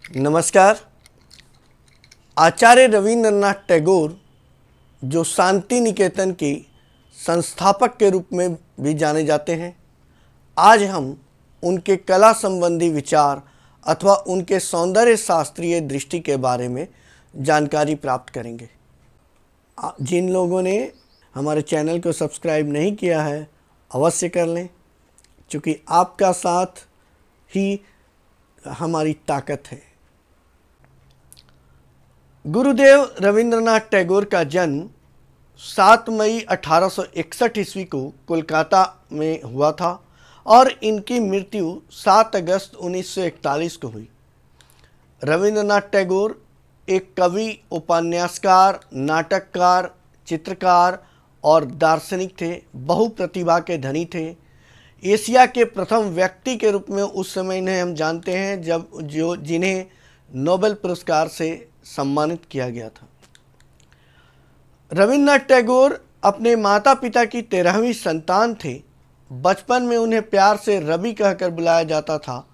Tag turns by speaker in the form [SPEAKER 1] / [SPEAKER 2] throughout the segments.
[SPEAKER 1] नमस्कार। आचार्य रविंद्रनाथ टैगोर, जो शांति निकेतन के संस्थापक के रूप में भी जाने जाते हैं, आज हम उनके कला संबंधी विचार अथवा उनके सौंदर्य शास्त्रीय दृष्टि के बारे में जानकारी प्राप्त करेंगे। जिन लोगों ने हमारे चैनल को सब्सक्राइब नहीं किया है, अवश्य कर लें, क्योंकि आपका साथ ही हमारी ताकत है। गुरुदेव रविंद्रनाथ टैगोर का जन्म 7 मई 1861 ईस्वी को कोलकाता में हुआ था और इनकी मृत्यु 7 अगस्त 1941 को हुई। रविंद्रनाथ टैगोर एक कवि, उपन्यासकार, नाटककार, चित्रकार और दार्शनिक थे। बहुप्रतिभा के धनी थे। एशिया के प्रथम व्यक्ति के रूप में उस समय इन्हें हम जानते हैं जिन्हें नोबेल पुरस्कार से सम्मानित किया गया था। रविंद्रनाथ टैगोर अपने माता पिता की 13वीं संतान थे। बचपन में उन्हें प्यार से रवि कहकर बुलाया जाता था।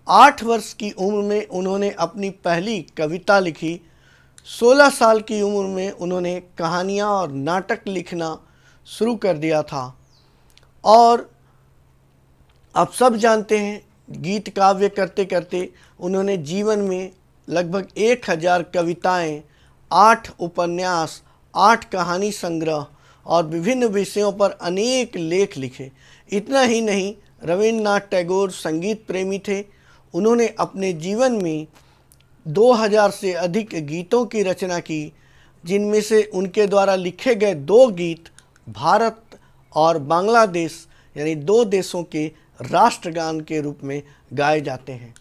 [SPEAKER 1] 8 वर्ष की उम्र में उन्होंने अपनी पहली कविता लिखी। 16 साल की उम्र में उन्होंने कहानियाँ और नाटक लिखना शुरू कर दिया था। और आप सब जानते हैं, गीत काव्य करते करते उन्होंने जीवन में लगभग 1000 कविताएं, 8 उपन्यास, 8 कहानी संग्रह और विभिन्न विषयों पर अनेक लेख लिखे। इतना ही नहीं, रविंद्रनाथ टैगोर संगीत प्रेमी थे। उन्होंने अपने जीवन में 2000 से अधिक गीतों की रचना की, जिनमें से उनके द्वारा लिखे गए 2 गीत भारत और बांग्लादेश यानी 2 देशों के राष्ट्रगान के रूप में गाए जाते हैं।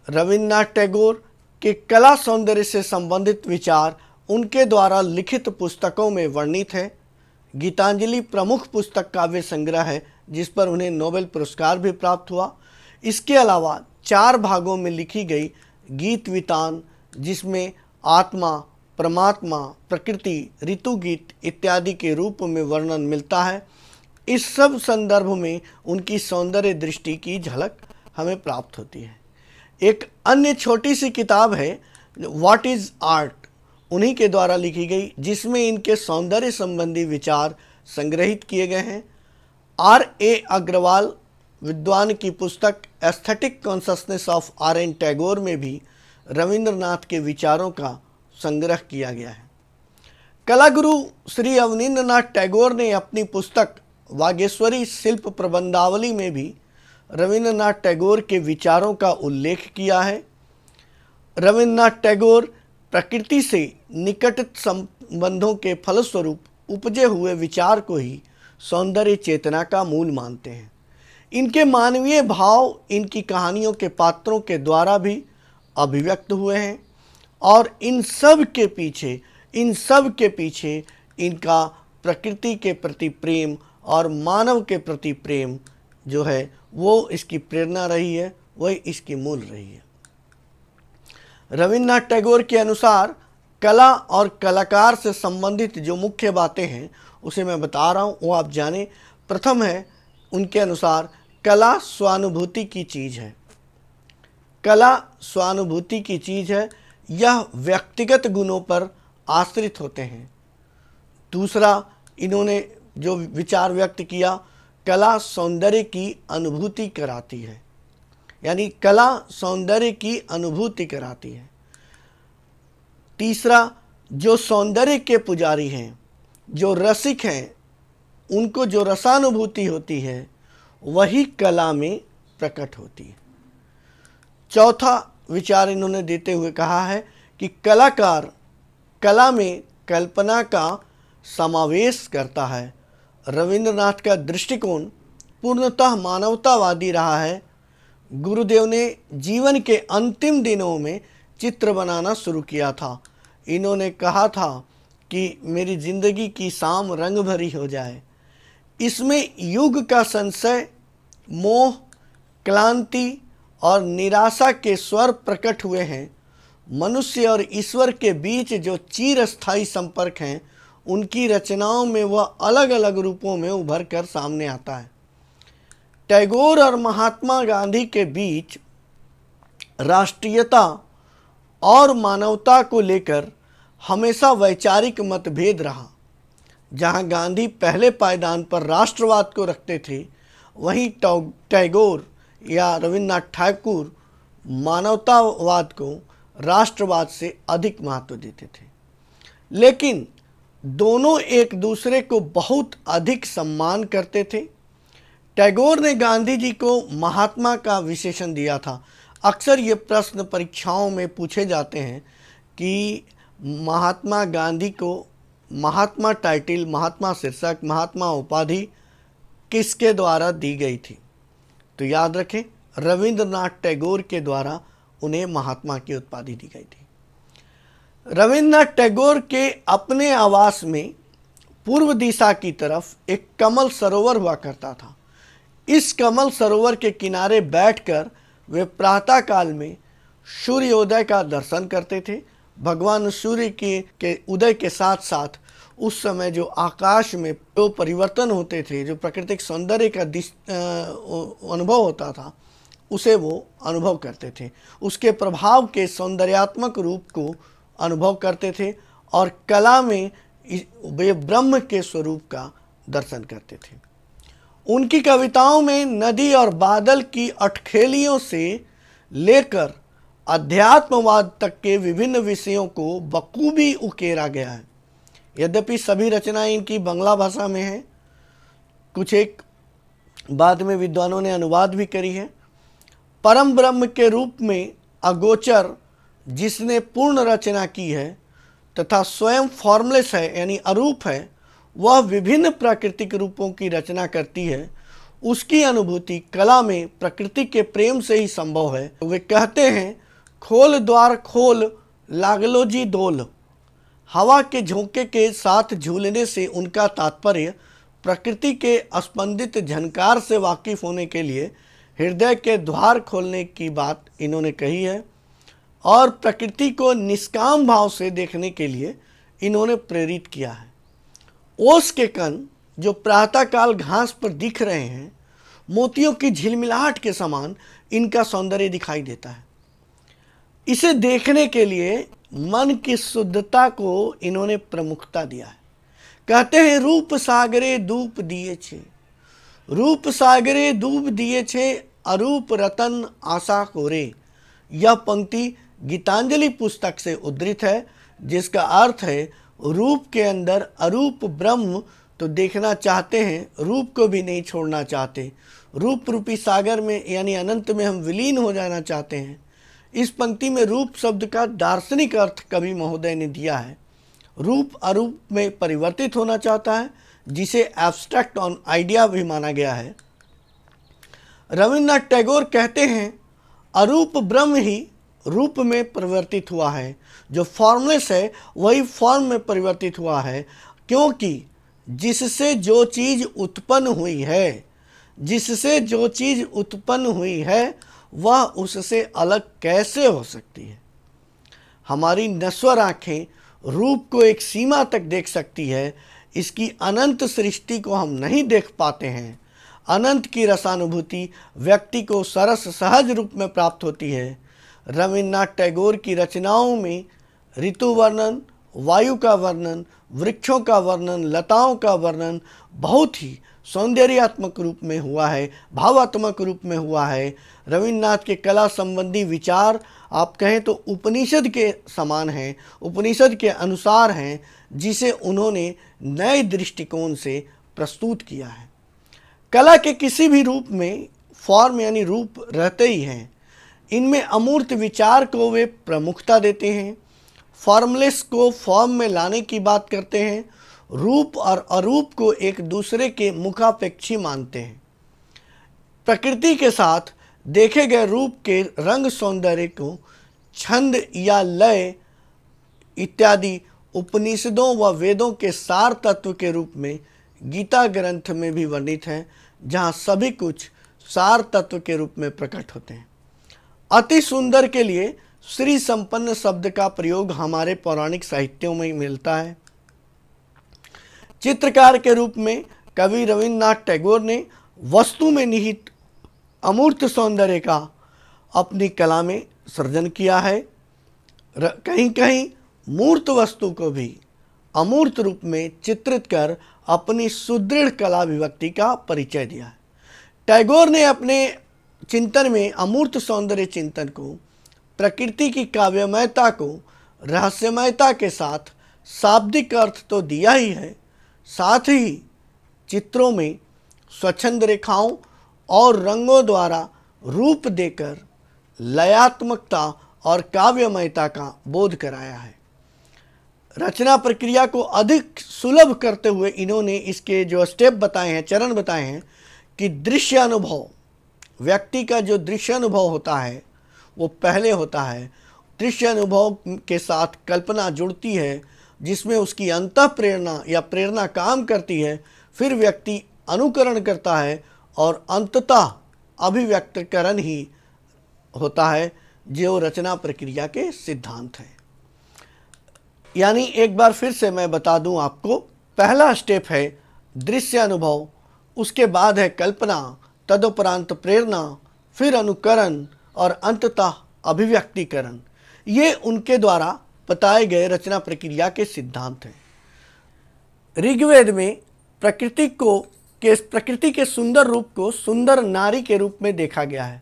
[SPEAKER 1] रविंद्रनाथ टैगोर के कला सौंदर्य से संबंधित विचार उनके द्वारा लिखित पुस्तकों में वर्णित है। गीतांजलि प्रमुख पुस्तक काव्य संग्रह है, जिस पर उन्हें नोबेल पुरस्कार भी प्राप्त हुआ। इसके अलावा 4 भागों में लिखी गई गीत वितान, जिसमें आत्मा, परमात्मा, प्रकृति, ऋतु गीत इत्यादि के रूप में वर्णन मिलता है। इस सब संदर्भ में उनकी सौंदर्य दृष्टि की झलक हमें प्राप्त होती है। एक अन्य छोटी सी किताब है व्हाट इज़ आर्ट, उन्हीं के द्वारा लिखी गई, जिसमें इनके सौंदर्य संबंधी विचार संग्रहित किए गए हैं। R.A. अग्रवाल विद्वान की पुस्तक aesthetic consciousness of R.N. Tagore में भी रविंद्रनाथ के विचारों का संग्रह किया गया है। कलागुरु श्री अवनींद्रनाथ टैगोर ने अपनी पुस्तक वागेश्वरी शिल्प प्रबंधावली में भी रविंद्रनाथ टैगोर के विचारों का उल्लेख किया है। रविंद्रनाथ टैगोर प्रकृति से निकट संबंधों के फलस्वरूप उपजे हुए विचार को ही सौंदर्य चेतना का मूल मानते हैं। इनके मानवीय भाव इनकी कहानियों के पात्रों के द्वारा भी अभिव्यक्त हुए हैं और इन सब के पीछे इनका प्रकृति के प्रति प्रेम और मानव के प्रति प्रेम जो है वो इसकी प्रेरणा रही है, वही इसकी मूल रही है। रविंद्रनाथ टैगोर के अनुसार कला और कलाकार से संबंधित जो मुख्य बातें हैं उसे मैं बता रहा हूँ, वो आप जानें। प्रथम है, उनके अनुसार कला स्वानुभूति की चीज़ है। कला स्वानुभूति की चीज़ है, यह व्यक्तिगत गुणों पर आश्रित होते हैं। दूसरा, इन्होंने जो विचार व्यक्त किया, कला सौंदर्य की अनुभूति कराती है, यानी कला सौंदर्य की अनुभूति कराती है। तीसरा, जो सौंदर्य के पुजारी हैं, जो रसिक हैं, उनको जो रसानुभूति होती है वही कला में प्रकट होती है। चौथा विचार इन्होंने देते हुए कहा है कि कलाकार कला में कल्पना का समावेश करता है। रविंद्रनाथ का दृष्टिकोण पूर्णतः मानवतावादी रहा है। गुरुदेव ने जीवन के अंतिम दिनों में चित्र बनाना शुरू किया था। इन्होंने कहा था कि मेरी जिंदगी की शाम रंग भरी हो जाए। इसमें युग का संशय, मोह, क्लांति और निराशा के स्वर प्रकट हुए हैं। मनुष्य और ईश्वर के बीच जो चिरस्थायी संपर्क हैं, उनकी रचनाओं में वह अलग अलग रूपों में उभर कर सामने आता है। टैगोर और महात्मा गांधी के बीच राष्ट्रीयता और मानवता को लेकर हमेशा वैचारिक मतभेद रहा। जहां गांधी पहले पायदान पर राष्ट्रवाद को रखते थे, वहीं टैगोर या रविन्द्रनाथ ठाकुर मानवतावाद को राष्ट्रवाद से अधिक महत्व देते थे। लेकिन दोनों एक दूसरे को बहुत अधिक सम्मान करते थे। टैगोर ने गांधी जी को महात्मा का विशेषण दिया था। अक्सर ये प्रश्न परीक्षाओं में पूछे जाते हैं कि महात्मा गांधी को महात्मा टाइटल, महात्मा शीर्षक, महात्मा उपाधि किसके द्वारा दी गई थी? तो याद रखें, रविंद्रनाथ टैगोर के द्वारा उन्हें महात्मा की उपाधि दी गई थी। रविंद्रनाथ टैगोर के अपने आवास में पूर्व दिशा की तरफ एक कमल सरोवर हुआ करता था। इस कमल सरोवर के किनारे बैठकर वे प्रातः काल में सूर्योदय का दर्शन करते थे। भगवान सूर्य के उदय के साथ साथ उस समय जो आकाश में जो परिवर्तन होते थे, जो प्राकृतिक सौंदर्य का अनुभव होता था, उसे वो अनुभव करते थे। उसके प्रभाव के सौंदर्यात्मक रूप को अनुभव करते थे और कला में वे ब्रह्म के स्वरूप का दर्शन करते थे। उनकी कविताओं में नदी और बादल की अटखेलियों से लेकर अध्यात्मवाद तक के विभिन्न विषयों को बखूबी उकेरा गया है। यद्यपि सभी रचनाएं इनकी बांग्ला भाषा में हैं, कुछ एक बाद में विद्वानों ने अनुवाद भी करी है। परम ब्रह्म के रूप में अगोचर जिसने पूर्ण रचना की है तथा स्वयं फॉर्मलेस है यानी अरूप है, वह विभिन्न प्राकृतिक रूपों की रचना करती है। उसकी अनुभूति कला में प्रकृति के प्रेम से ही संभव है। वे कहते हैं, खोल द्वार खोल लागलो जी डोल। हवा के झोंके के साथ झूलने से उनका तात्पर्य प्रकृति के स्पंदित झनकार से वाकिफ होने के लिए हृदय के द्वार खोलने की बात इन्होंने कही है और प्रकृति को निष्काम भाव से देखने के लिए इन्होंने प्रेरित किया है। ओस के कण जो प्रातःकाल घास पर दिख रहे हैं, मोतियों की झिलमिलाहट के समान इनका सौंदर्य दिखाई देता है। इसे देखने के लिए मन की शुद्धता को इन्होंने प्रमुखता दिया है। कहते हैं, रूप सागरे धूप दिए छे, रूप सागरे धूप दिए छे, अरूप रतन आशा कोरे। यह पंक्ति गीतांजलि पुस्तक से उद्धृत है, जिसका अर्थ है रूप के अंदर अरूप ब्रह्म तो देखना चाहते हैं, रूप को भी नहीं छोड़ना चाहते। रूप रूपी सागर में यानी अनंत में हम विलीन हो जाना चाहते हैं। इस पंक्ति में रूप शब्द का दार्शनिक अर्थ कवि महोदय ने दिया है। रूप अरूप में परिवर्तित होना चाहता है, जिसे एब्स्ट्रैक्ट ऑन आइडिया भी माना गया है। रविन्द्रनाथ टैगोर कहते हैं, अरूप ब्रह्म ही रूप में परिवर्तित हुआ है, जो फॉर्मलेस है वही फॉर्म में परिवर्तित हुआ है, क्योंकि जिससे जो चीज़ उत्पन्न हुई है, जिससे जो चीज़ उत्पन्न हुई है वह उससे अलग कैसे हो सकती है। हमारी नश्वर आँखें रूप को एक सीमा तक देख सकती है, इसकी अनंत सृष्टि को हम नहीं देख पाते हैं। अनंत की रसानुभूति व्यक्ति को सरस सहज रूप में प्राप्त होती है। रविन्द्रनाथ टैगोर की रचनाओं में ऋतु वर्णन, वायु का वर्णन, वृक्षों का वर्णन, लताओं का वर्णन बहुत ही सौंदर्यात्मक रूप में हुआ है, भावात्मक रूप में हुआ है। रविन्द्रनाथ के कला संबंधी विचार आप कहें तो उपनिषद के समान हैं, उपनिषद के अनुसार हैं, जिसे उन्होंने नए दृष्टिकोण से प्रस्तुत किया है। कला के किसी भी रूप में फॉर्म यानी रूप रहते ही हैं। इनमें अमूर्त विचार को वे प्रमुखता देते हैं, फॉर्मलेस को फॉर्म में लाने की बात करते हैं, रूप और अरूप को एक दूसरे के मुखापेक्षी मानते हैं। प्रकृति के साथ देखे गए रूप के रंग सौंदर्य को छंद या लय इत्यादि उपनिषदों व वेदों के सार तत्व के रूप में गीता ग्रंथ में भी वर्णित है, जहाँ सभी कुछ सार तत्व के रूप में प्रकट होते हैं। अति सुंदर के लिए श्री संपन्न शब्द का प्रयोग हमारे पौराणिक साहित्यों में मिलता है। चित्रकार के रूप में कवि रविन्द्रनाथ टैगोर ने वस्तु में निहित अमूर्त सौंदर्य का अपनी कला में सृजन किया है। कहीं कहीं मूर्त वस्तु को भी अमूर्त रूप में चित्रित कर अपनी सुदृढ़ कला अभिव्यक्ति का परिचय दिया है। टैगोर ने अपने चिंतन में अमूर्त सौंदर्य चिंतन को, प्रकृति की काव्यमयता को रहस्यमयता के साथ शाब्दिक अर्थ तो दिया ही है, साथ ही चित्रों में स्वच्छंद रेखाओं और रंगों द्वारा रूप देकर लयात्मकता और काव्यमयता का बोध कराया है। रचना प्रक्रिया को अधिक सुलभ करते हुए इन्होंने इसके जो स्टेप बताए हैं, चरण बताए हैं कि दृश्य अनुभव, व्यक्ति का जो दृश्य अनुभव होता है वो पहले होता है। दृश्य अनुभव के साथ कल्पना जुड़ती है, जिसमें उसकी अंतः प्रेरणा या प्रेरणा काम करती है, फिर व्यक्ति अनुकरण करता है और अंततः अभिव्यक्तकरण ही होता है, जो रचना प्रक्रिया के सिद्धांत हैं। यानी एक बार फिर से मैं बता दूं आपको, पहला स्टेप है दृश्य अनुभव, उसके बाद है कल्पना, तदुपरांत प्रेरणा, फिर अनुकरण और अंततः अभिव्यक्तिकरण। ये उनके द्वारा बताए गए रचना प्रक्रिया के सिद्धांत हैं। ऋग्वेद में प्रकृति के सुंदर रूप को सुंदर नारी के रूप में देखा गया है।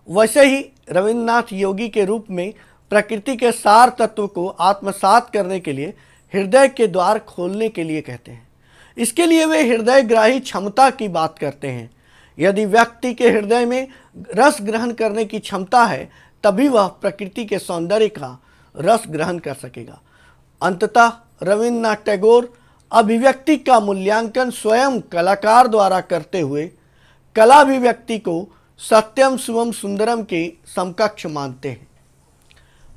[SPEAKER 1] वैसे ही रविन्द्रनाथ योगी के रूप में प्रकृति के सार तत्व को आत्मसात करने के लिए हृदय के द्वार खोलने के लिए कहते हैं। इसके लिए वे हृदय ग्राही क्षमता की बात करते हैं। यदि व्यक्ति के हृदय में रस ग्रहण करने की क्षमता है, तभी वह प्रकृति के सौंदर्य का रस ग्रहण कर सकेगा। अंततः रविन्द्रनाथ टैगोर अभिव्यक्ति का मूल्यांकन स्वयं कलाकार द्वारा करते हुए कला अभिव्यक्ति को सत्यम शिवम सुंदरम के समकक्ष मानते हैं।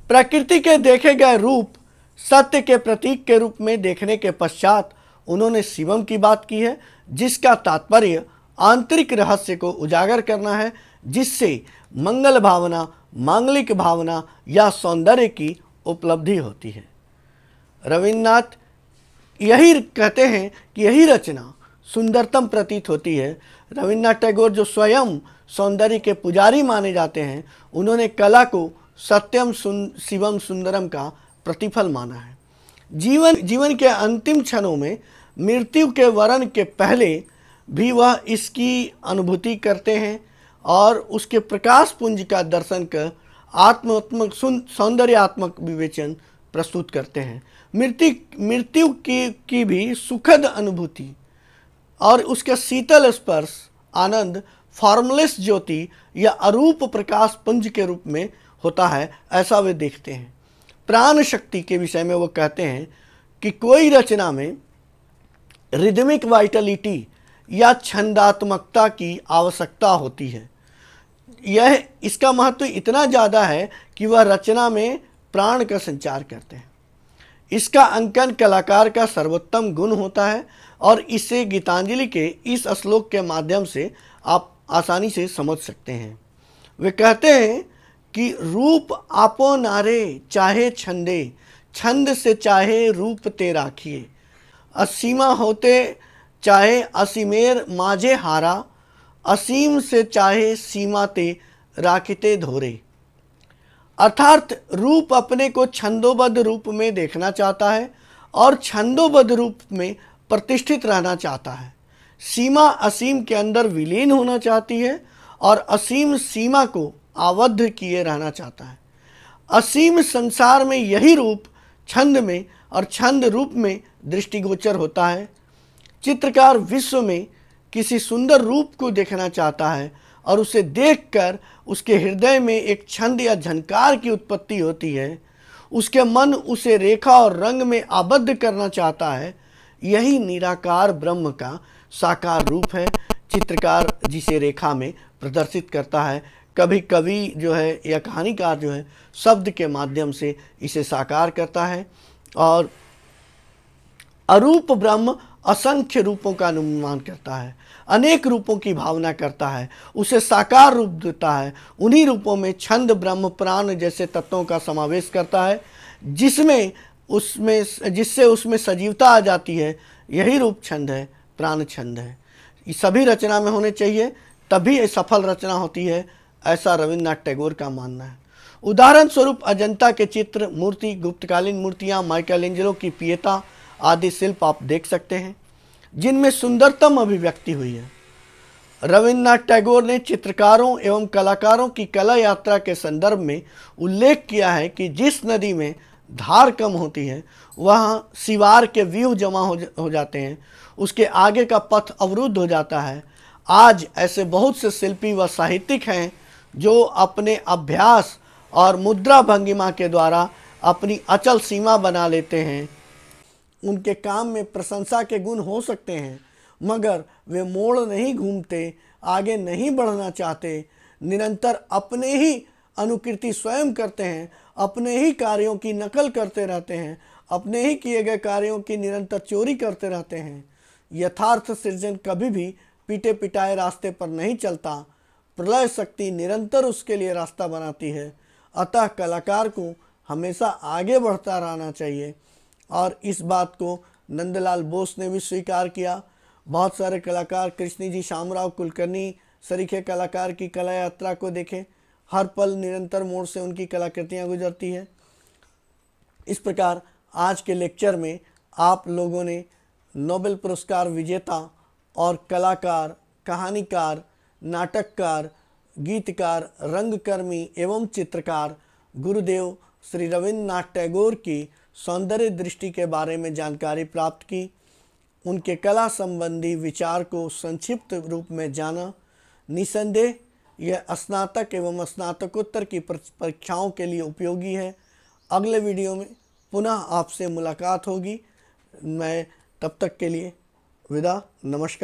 [SPEAKER 1] प्रकृति के देखे गए रूप सत्य के प्रतीक के रूप में देखने के पश्चात उन्होंने शिवम की बात की है, जिसका तात्पर्य आंतरिक रहस्य को उजागर करना है, जिससे मंगल भावना, मांगलिक भावना या सौंदर्य की उपलब्धि होती है। रविन्द्रनाथ यही कहते हैं कि यही रचना सुंदरतम प्रतीत होती है। रविन्द्रनाथ टैगोर जो स्वयं सौंदर्य के पुजारी माने जाते हैं, उन्होंने कला को सत्यम शिवम सुंदरम का प्रतिफल माना है। जीवन के अंतिम क्षणों में, मृत्यु के वरण के पहले भी वह इसकी अनुभूति करते हैं और उसके प्रकाश पुंज का दर्शन कर आत्मात्मक सौंदर्यात्मक विवेचन प्रस्तुत करते हैं। मृत्यु की भी सुखद अनुभूति और उसका शीतल स्पर्श आनंद फॉर्मलेस ज्योति या अरूप प्रकाश पुंज के रूप में होता है, ऐसा वे देखते हैं। प्राण शक्ति के विषय में वो कहते हैं कि कोई रचना में रिदमिक वाइटलिटी या छंदात्मकता की आवश्यकता होती है। इसका महत्व इतना ज़्यादा है कि वह रचना में प्राण का संचार करते हैं। इसका अंकन कलाकार का सर्वोत्तम गुण होता है और इसे गीतांजलि के इस श्लोक के माध्यम से आप आसानी से समझ सकते हैं। वे कहते हैं कि रूप आपो नारे चाहे छंदे, छंद से चाहे रूप ते राखिए, असीमा होते चाहे असीमेर माझे हारा, असीम से चाहे सीमा ते राखिते धोरे। अर्थात रूप अपने को छंदोबद्ध रूप में देखना चाहता है और छंदोबद्ध रूप में प्रतिष्ठित रहना चाहता है। सीमा असीम के अंदर विलीन होना चाहती है और असीम सीमा को आबद्ध किए रहना चाहता है। असीम संसार में यही रूप छंद में और छंद रूप में दृष्टिगोचर होता है। चित्रकार विश्व में किसी सुंदर रूप को देखना चाहता है और उसे देखकर उसके हृदय में एक छंद या झनकार की उत्पत्ति होती है। उसके मन उसे रेखा और रंग में आबद्ध करना चाहता है। यही निराकार ब्रह्म का साकार रूप है। चित्रकार जिसे रेखा में प्रदर्शित करता है, कभी कवि जो है या कहानीकार जो है शब्द के माध्यम से इसे साकार करता है। और अरूप ब्रह्म असंख्य रूपों का अनुमान करता है, अनेक रूपों की भावना करता है, उसे साकार रूप देता है। उन्हीं रूपों में छंद ब्रह्म प्राण जैसे तत्वों का समावेश करता है, जिससे उसमें सजीवता आ जाती है। यही रूप छंद है, प्राण छंद है। ये सभी रचना में होने चाहिए, तभी सफल रचना होती है, ऐसा रविन्द्रनाथ टैगोर का मानना है। उदाहरण स्वरूप अजंता के चित्र, मूर्ति, गुप्तकालीन मूर्तियां, माइकलएंजेलो की पिएटा आदि शिल्प आप देख सकते हैं, जिनमें सुंदरतम अभिव्यक्ति हुई है। रविन्द्रनाथ टैगोर ने चित्रकारों एवं कलाकारों की कला यात्रा के संदर्भ में उल्लेख किया है कि जिस नदी में धार कम होती है वहाँ सिवार के व्यूह जमा हो जाते हैं, उसके आगे का पथ अवरुद्ध हो जाता है। आज ऐसे बहुत से शिल्पी व साहित्यिक हैं जो अपने अभ्यास और मुद्रा भंगिमा के द्वारा अपनी अचल सीमा बना लेते हैं। उनके काम में प्रशंसा के गुण हो सकते हैं, मगर वे मोड़ नहीं घूमते, आगे नहीं बढ़ना चाहते, निरंतर अपने ही अनुकृति स्वयं करते हैं, अपने ही कार्यों की नकल करते रहते हैं, अपने ही किए गए कार्यों की निरंतर चोरी करते रहते हैं। यथार्थ सृजन कभी भी पीटे पिटाए रास्ते पर नहीं चलता, प्रलय शक्ति निरंतर उसके लिए रास्ता बनाती है। अतः कलाकार को हमेशा आगे बढ़ता रहना चाहिए और इस बात को नंदलाल बोस ने भी स्वीकार किया। बहुत सारे कलाकार, कृष्णी जी, श्यामराव कुलकर्णी सरीखे कलाकार की कला यात्रा को देखें, हर पल निरंतर मोड़ से उनकी कलाकृतियाँ गुजरती है। इस प्रकार आज के लेक्चर में आप लोगों ने नोबेल पुरस्कार विजेता और कलाकार, कहानीकार, नाटककार, गीतकार, रंगकर्मी एवं चित्रकार गुरुदेव श्री रविन्द्रनाथ टैगोर की सौंदर्य दृष्टि के बारे में जानकारी प्राप्त की, उनके कला संबंधी विचार को संक्षिप्त रूप में जाना। निसंदेह यह स्नातक एवं स्नातकोत्तर की परीक्षाओं के लिए उपयोगी है। अगले वीडियो में पुनः आपसे मुलाकात होगी। मैं तब तक के लिए विदा, नमस्कार।